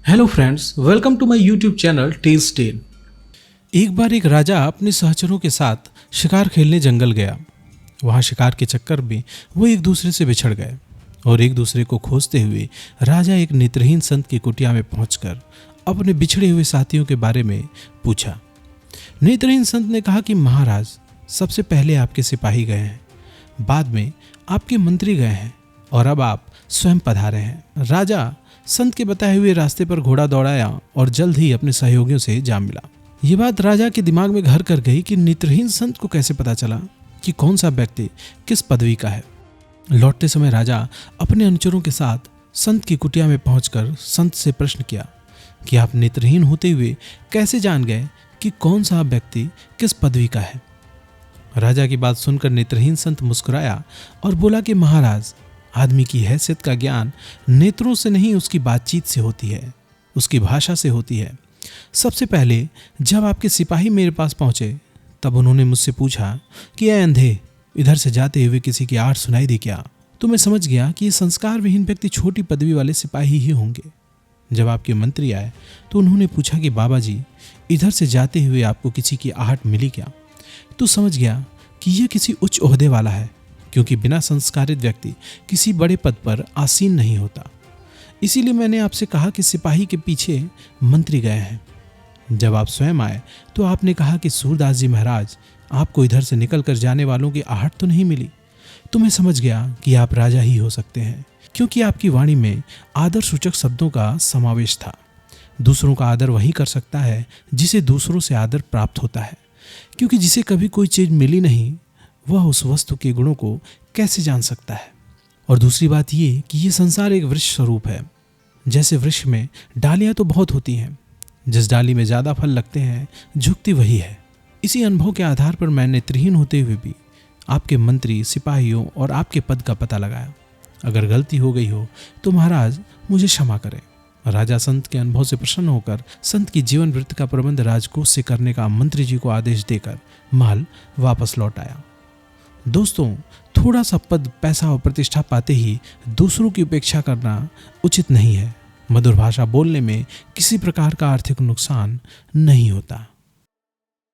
Hello friends, welcome to my YouTube channel tales tell. एक बार एक राजा अपने सहचरों के साथ शिकार खेलने जंगल गया। वहाँ शिकार के चक्कर में वो एक दूसरे से बिछड़ गए और एक दूसरे को खोजते हुए राजा एक नेत्रहीन संत की कुटिया में पहुंचकर अपने बिछड़े हुए साथियों के बारे में पूछा। नेत्रहीन संत ने कहा कि महाराज, सबसे पहले आपके सिपाही गए हैं, बाद में आपके मंत्री गए हैं और अब आप स्वयं पधारे हैं। राजा संत के बताए हुए रास्ते पर घोड़ा दौड़ाया और जल्द ही अपने सहयोगियों से जा मिला। ये बात राजा के दिमाग में घर कर गई कि नेत्रहीन संत को कैसे पता चला कि कौन सा व्यक्ति किस पदवी का है। लौटते समय राजा अपने अनुचरों के साथ संत की कुटिया में पहुंचकर संत से प्रश्न किया कि आप नेत्रहीन होते हुए कैसे जान गए कि कौन सा व्यक्ति किस पदवी का है। राजा की बात सुनकर नेत्रहीन संत मुस्कुराया और बोला कि महाराज, आदमी की हैसियत का ज्ञान नेत्रों से नहीं उसकी बातचीत से होती है, उसकी भाषा से होती है। सबसे पहले जब आपके सिपाही मेरे पास पहुंचे तब उन्होंने मुझसे पूछा कि ऐ अंधे, इधर से जाते हुए किसी की आहट सुनाई दी क्या? तो मैं समझ गया कि ये संस्कार विहीन व्यक्ति छोटी पदवी वाले सिपाही ही होंगे। जब आपके मंत्री आए तो उन्होंने पूछा कि बाबा जी, इधर से जाते हुए आपको किसी की आहट मिली क्या? तो समझ गया कि यह किसी उच्च ओहदे वाला है, क्योंकि बिना संस्कारित व्यक्ति किसी बड़े पद पर आसीन नहीं होता। इसीलिए मैंने आपसे कहा कि सिपाही के पीछे मंत्री गए हैं। जब आप स्वयं आए तो आपने कहा कि सूरदास जी महाराज, आपको इधर से निकल कर जाने वालों की आहट तो नहीं मिली। तो मैं समझ गया कि आप राजा ही हो सकते हैं, क्योंकि आपकी वाणी में आदर सूचक शब्दों का समावेश था। दूसरों का आदर वही कर सकता है जिसे दूसरों से आदर प्राप्त होता है, क्योंकि जिसे कभी कोई चीज मिली नहीं वह उस वस्तु के गुणों को कैसे जान सकता है। और दूसरी बात ये कि ये संसार एक वृक्ष स्वरूप है। जैसे वृक्ष में डालियां तो बहुत होती हैं, जिस डाली में ज़्यादा फल लगते हैं झुकती वही है। इसी अनुभव के आधार पर मैं नेत्रहीन होते हुए भी आपके मंत्री, सिपाहियों और आपके पद का पता लगाया। अगर गलती हो गई हो तो महाराज मुझे क्षमा करें। राजा संत के अनुभव से प्रसन्न होकर संत की जीवन वृत्त का प्रबंध राजकोष से करने का मंत्री जी को आदेश देकर महल वापस लौट आया। दोस्तों, थोड़ा सा पद, पैसा और प्रतिष्ठा पाते ही दूसरों की उपेक्षा करना उचित नहीं है। मधुर भाषा बोलने में किसी प्रकार का आर्थिक नुकसान नहीं होता।